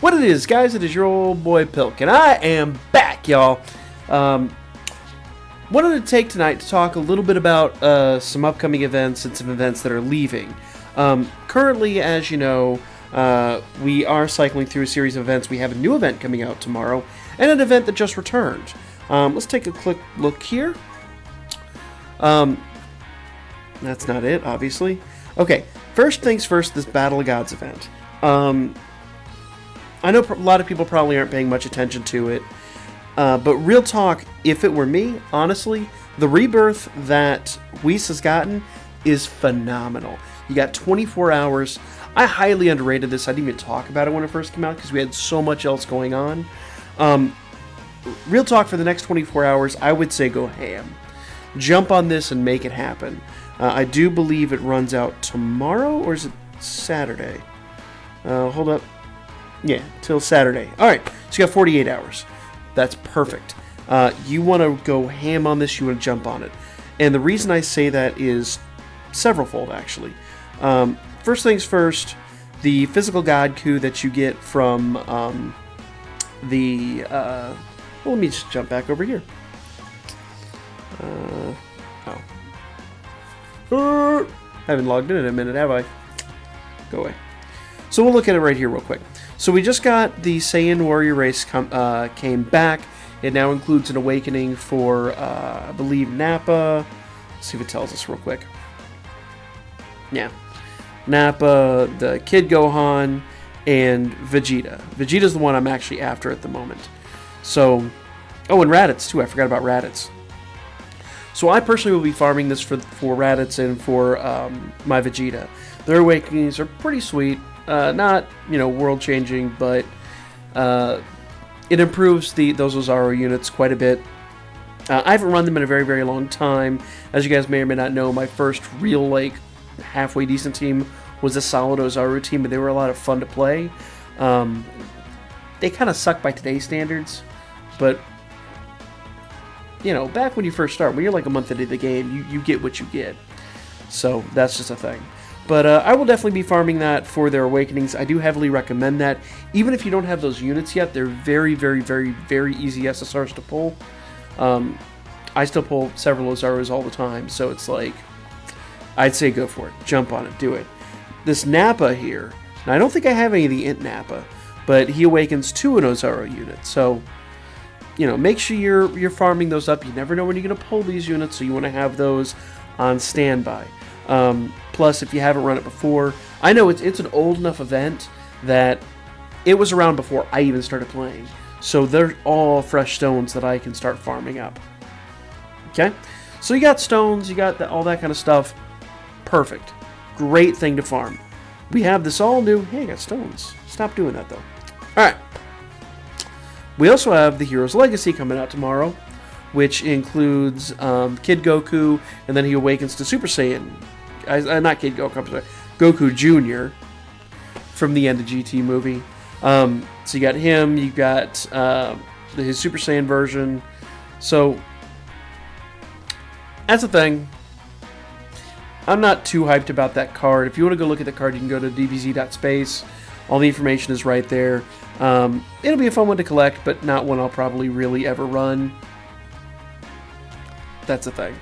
What it is, guys, it is your old boy Pilk, and I am back, y'all. Wanted to take tonight to talk a little bit about some upcoming events and some events that are leaving. Currently, as you know, we are cycling through a series of events. We have a new event coming out tomorrow, and an event that just returned. Let's take a quick look here. That's not it, obviously. Okay, first things first, this Battle of Gods event. I know a lot of people probably aren't paying much attention to it, but real talk, if it were me, honestly, the rebirth that Whis has gotten is phenomenal. You got 24 hours. I highly underrated this. I didn't even talk about it when it first came out because we had so much else going on. Real talk, for the next 24 hours, I would say go ham. Jump on this and make it happen. I do believe it runs out tomorrow, or is it Saturday? Hold up. Yeah, till Saturday. Alright, so you got 48 hours. That's perfect. You want to go ham on this, you want to jump on it. And the reason I say that is severalfold, actually. First things first, the physical god coup that you get from well, let me just jump back over here. Haven't logged in a minute, have I? Go away. So we'll look at it right here real quick. So we just got the Saiyan warrior race came back. It now includes an awakening for, I believe, Nappa. Let's see if it tells us real quick. Yeah. Nappa, the Kid Gohan, and Vegeta. Vegeta's the one I'm actually after at the moment. So, oh, and Raditz too. I forgot about Raditz. So I personally will be farming this for Raditz and for my Vegeta. Their awakenings are pretty sweet. Not, world-changing, but it improves those Ozaru units quite a bit. I haven't run them in a very, very long time. As you guys may or may not know, my first real, halfway decent team was a solid Ozaru team, but they were a lot of fun to play. They kind of suck by today's standards, but, back when you first start, when you're like a month into the game, you get what you get. So that's just a thing. But I will definitely be farming that for their awakenings. I do heavily recommend that. Even if you don't have those units yet, they're very, very, very, very easy SSRs to pull. I still pull several Ozarus all the time, so it's like, I'd say go for it. Jump on it. Do it. This Nappa here, now I don't think I have any of the Int Nappa, but he awakens to an Ozaru unit. So, make sure you're farming those up. You never know when you're going to pull these units, so you want to have those on standby. Plus, if you haven't run it before, I know it's an old enough event that it was around before I even started playing. So they're all fresh stones that I can start farming up. Okay? So you got stones, you got all that kind of stuff. Perfect. Great thing to farm. We have this all new... Hey, I got stones. Stop doing that, though. Alright. We also have the Hero's Legacy coming out tomorrow, which includes Kid Goku, and then he awakens to Super Saiyan. Not Kid Goku, I'm sorry. Goku Jr. from the end of GT movie. So you got him, you got his Super Saiyan version. So, that's the thing. I'm not too hyped about that card. If you want to go look at the card, you can go to dbz.space. All the information is right there. It'll be a fun one to collect, but not one I'll probably really ever run. That's the thing.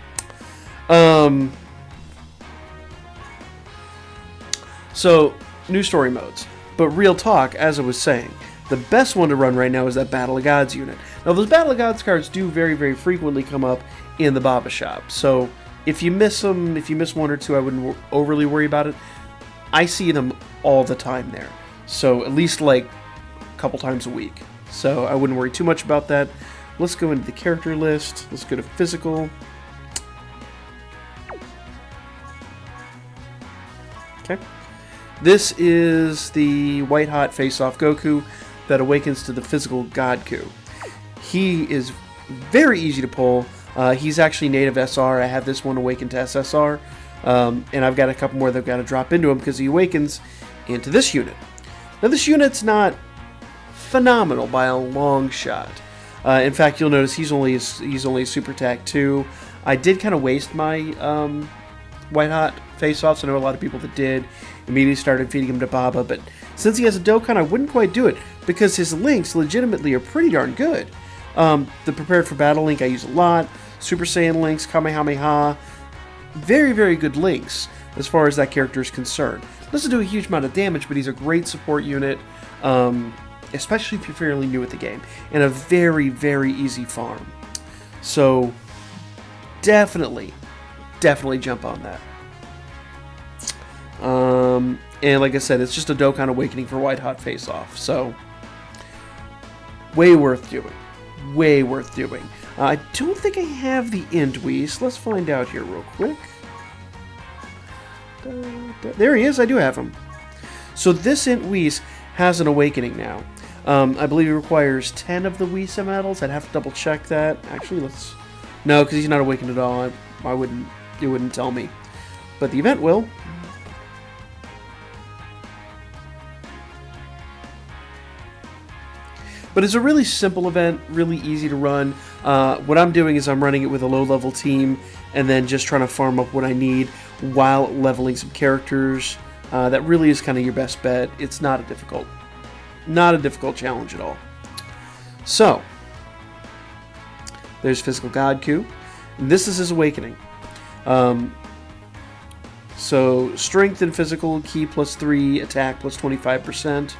So, new story modes. But real talk, as I was saying, the best one to run right now is that Battle of Gods unit. Now, those Battle of Gods cards do very, very frequently come up in the Baba shop. So, if you miss them, if you miss one or two, I wouldn't overly worry about it. I see them all the time there. So, at least a couple times a week. So, I wouldn't worry too much about that. Let's go into the character list. Let's go to physical. Okay. This is the White Hot Face-Off Goku that awakens to the physical God Coup. He is very easy to pull. He's actually native SR. I have this one awakened to SSR. And I've got a couple more that I've got to drop into him because he awakens into this unit. Now this unit's not phenomenal by a long shot. In fact, you'll notice he's only a Super Attack 2. I did kind of waste my White Hot Face-Offs. I know a lot of people that did. Immediately started feeding him to Baba, but since he has a Dokkan, I wouldn't quite do it. because his links legitimately are pretty darn good. The Prepared for Battle link I use a lot. Super Saiyan links, Kamehameha. Very, very good links as far as that character is concerned. Doesn't do a huge amount of damage, but he's a great support unit, especially if you're fairly new at the game. And a very, very easy farm. So, definitely jump on that. And like I said, it's just a Dokkan Awakening for White Hot Face Off. So, way worth doing. Way worth doing. I don't think I have the Intwees. Let's find out here real quick. There he is. I do have him. So this Intwees has an Awakening now. I believe he requires 10 of the Wiisa medals. I'd have to double check that. Actually, let's... No, because he's not awakened at all. I wouldn't... It wouldn't tell me. But the event will. But it's a really simple event, really easy to run. What I'm doing is I'm running it with a low-level team and then just trying to farm up what I need while leveling some characters. That really is kind of your best bet. It's not a difficult challenge at all. So, there's Physical God Ku. This is his Awakening. So, Strength and Physical, Ki +3, Attack +25%.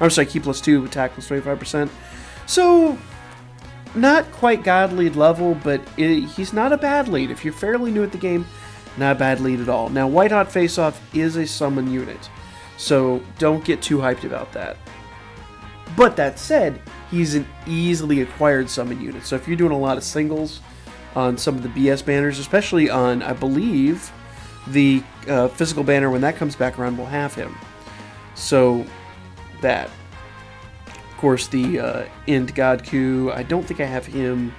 I'm sorry, Ki +2, Attack +25%. So, not quite God lead level, but he's not a bad lead. If you're fairly new at the game, not a bad lead at all. Now, White Hot Face Off is a summon unit, so don't get too hyped about that. But that said, he's an easily acquired summon unit. So if you're doing a lot of singles on some of the BS banners, especially on, I believe, the physical banner, when that comes back around, will have him. So, that. Of course, the Int God Ku, I don't think I have him.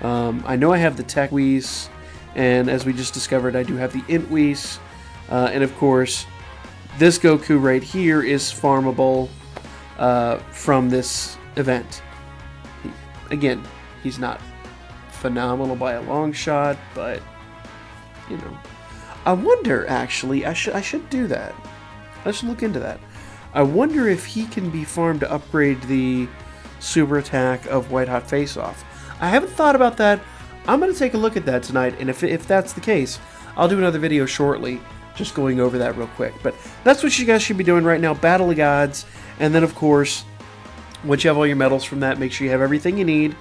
I know I have the Tech Whis, and as we just discovered, I do have the Int Whis. And of course, this Goku right here is farmable from this event. Again, he's not phenomenal by a long shot, but, you know. I wonder, actually, I should do that. I should look into that. I wonder if he can be farmed to upgrade the super attack of White Hot Face Off. I haven't thought about that. I'm going to take a look at that tonight, and if that's the case, I'll do another video shortly, just going over that real quick. But that's what you guys should be doing right now, Battle of Gods, and then, of course, once you have all your medals from that, make sure you have everything you need.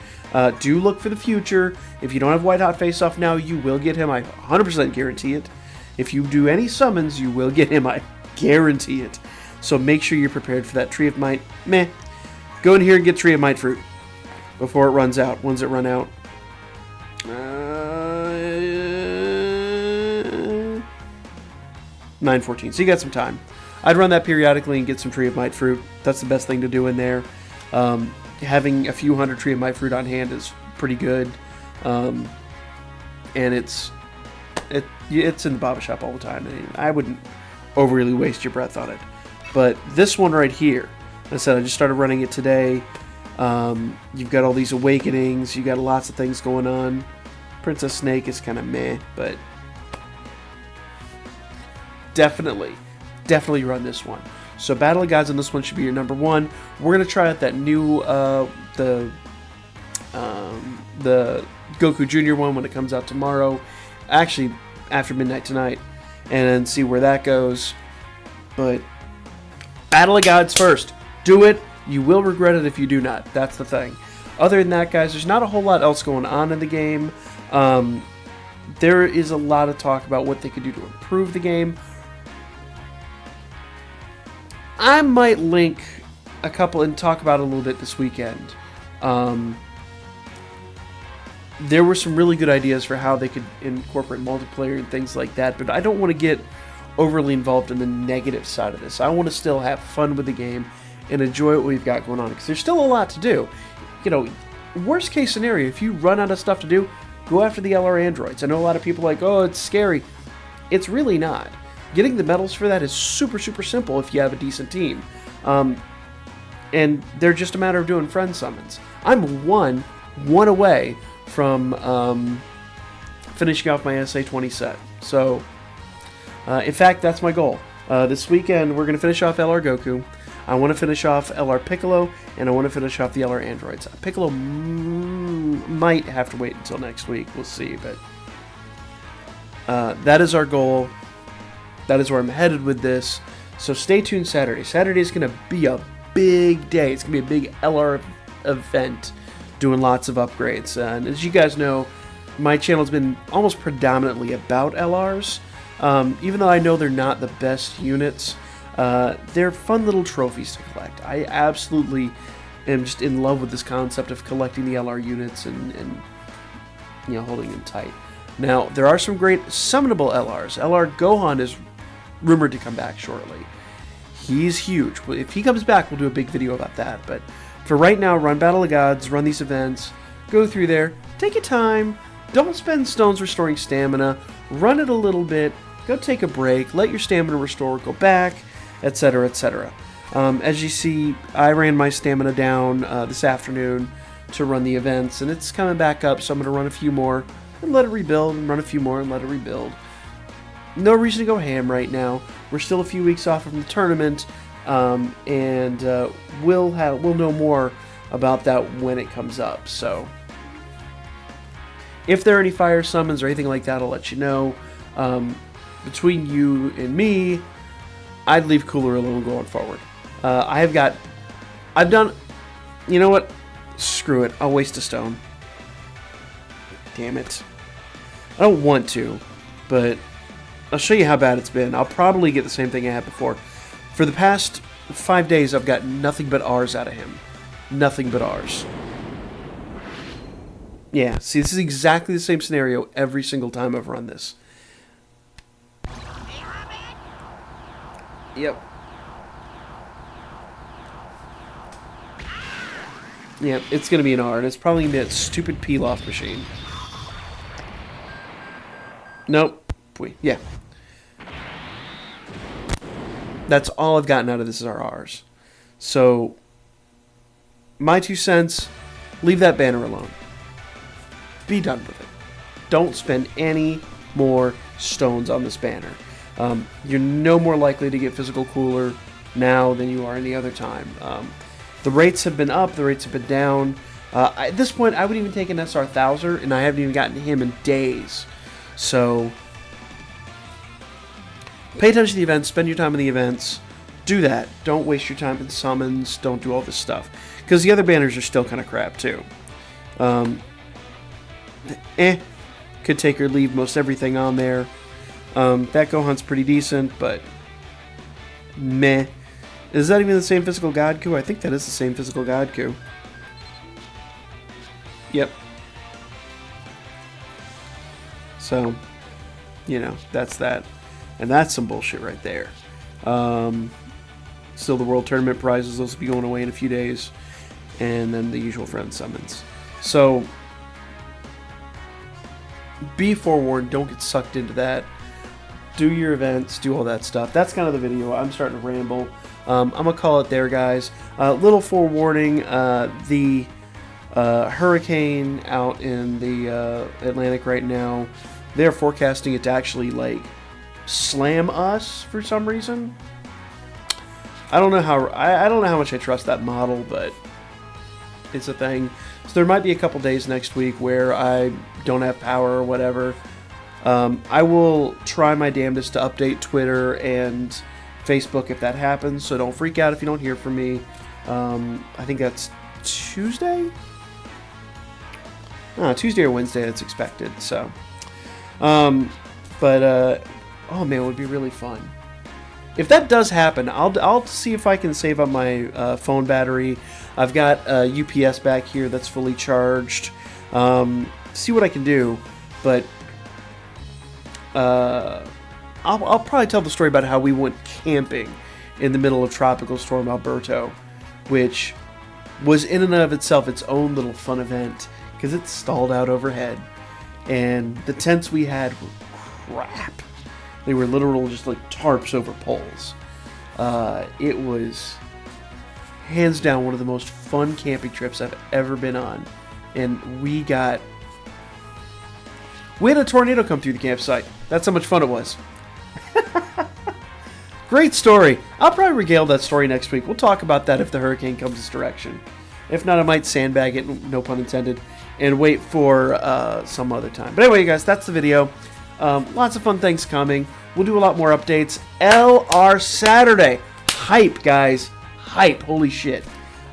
Do look for the future. If you don't have White Hot Face Off now, you will get him. I 100% guarantee it. If you do any summons, you will get him. I guarantee it. So make sure you're prepared for that Tree of Might. Meh. Go in here and get Tree of Might fruit before it runs out. When's it run out? 9:14. So you got some time. I'd run that periodically and get some Tree of Might fruit. That's the best thing to do in there. Having a few hundred Tree of Might fruit on hand is pretty good. And it's in the Baba shop all the time. I wouldn't overly waste your breath on it. But this one right here, like I said, I just started running it today. You've got all these awakenings. You got lots of things going on. Princess Snake is kind of meh, but definitely run this one. So Battle of Gods on this one should be your number one. We're gonna try out that new the Goku Junior one when it comes out tomorrow. Actually, after midnight tonight, and then see where that goes. But Battle of Gods first. Do it. You will regret it if you do not. That's the thing. Other than that, guys, there's not a whole lot else going on in the game. There is a lot of talk about what they could do to improve the game. I might link a couple and talk about it a little bit this weekend. There were some really good ideas for how they could incorporate multiplayer and things like that, but I don't want to get overly involved in the negative side of this. I want to still have fun with the game and enjoy what we've got going on, because there's still a lot to do. You know, worst case scenario, if you run out of stuff to do, go after the LR androids. I know a lot of people are like, oh, it's scary. It's really not. Getting the medals for that is super, super simple if you have a decent team. And they're just a matter of doing friend summons. I'm one away from finishing off my SA20 set. So, in fact, that's my goal. This weekend, we're going to finish off LR Goku. I want to finish off LR Piccolo, and I want to finish off the LR Androids. Piccolo might have to wait until next week. We'll see, but that is our goal. That is where I'm headed with this. So stay tuned Saturday. Saturday is going to be a big day. It's going to be a big LR event, doing lots of upgrades. And as you guys know, my channel's been almost predominantly about LRs. Even though I know they're not the best units, they're fun little trophies to collect. I absolutely am just in love with this concept of collecting the LR units and you know, holding them tight. Now, there are some great summonable LRs. LR Gohan is rumored to come back shortly. He's huge. If he comes back, we'll do a big video about that. But for right now, run Battle of Gods, run these events, go through there, take your time, don't spend stones restoring stamina, run it a little bit, go take a break, let your stamina restore, go back, etc., etc. As you see, I ran my stamina down this afternoon to run the events, and it's coming back up, so I'm going to run a few more and let it rebuild, and run a few more and let it rebuild. No reason to go ham right now. We're still a few weeks off from the tournament, and we'll know more about that when it comes up. So, if there are any fire summons or anything like that, I'll let you know. Between you and me, I'd leave Cooler alone going forward. I've done, you know what? Screw it. I'll waste a stone. Damn it. I don't want to, but I'll show you how bad it's been. I'll probably get the same thing I had before. For the past 5 days, I've got nothing but R's out of him. Nothing but R's. Yeah, see, this is exactly the same scenario every single time I've run this. Yep. Yep, it's going to be an R, and it's probably going to be that stupid peel-off machine. Nope. Yeah. That's all I've gotten out of this is our R's. So, my 2 cents, leave that banner alone. Be done with it. Don't spend any more stones on this banner. You're no more likely to get physical cooler now than you are any other time. The rates have been up, the rates have been down. At this point, I would even take an SR Thouser, and I haven't even gotten him in days. So, pay attention to the events, spend your time in the events, do that. Don't waste your time in summons, don't do all this stuff. Because the other banners are still kind of crap, too. Could take or leave most everything on there. That Gohan's pretty decent, but meh. Is that even the same physical God coup? I think that is the same physical God coup. Yep. So, you know, that's that. And that's some bullshit right there. Still the World Tournament prizes, those will be going away in a few days. And then the usual friend summons. So, be forewarned, don't get sucked into that. Do your events, do all that stuff. That's kind of the video. I'm starting to ramble. I'm going to call it there, guys. Little forewarning, the hurricane out in the Atlantic right now, they're forecasting it to actually, like, slam us for some reason. I don't know how much I trust that model, but it's a thing. So there might be a couple days next week where I don't have power or whatever. I will try my damnedest to update Twitter and Facebook if that happens, so don't freak out if you don't hear from me. I think that's Tuesday? Tuesday or Wednesday that's expected, so. Oh man, it would be really fun. If that does happen, I'll see if I can save up my phone battery. I've got a UPS back here that's fully charged. See what I can do, but I'll probably tell the story about how we went camping in the middle of Tropical Storm Alberto, which was in and of itself its own little fun event because it stalled out overhead, and the tents we had were crap. They were literal just like tarps over poles. It was hands down one of the most fun camping trips I've ever been on, and we had a tornado come through the campsite. That's how much fun it was. Great story. I'll probably regale that story next week. We'll talk about that if the hurricane comes this direction. If not, I might sandbag it, no pun intended, and wait for some other time. But anyway, you guys, that's the video. Lots of fun things coming. We'll do a lot more updates. LR Saturday. Hype, guys. Hype. Holy shit.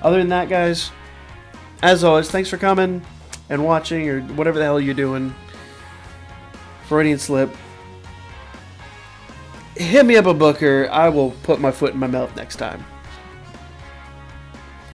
Other than that, guys, as always, thanks for coming and watching or whatever the hell you're doing. Freudian slip. Hit me up a booker. I will put my foot in my mouth next time.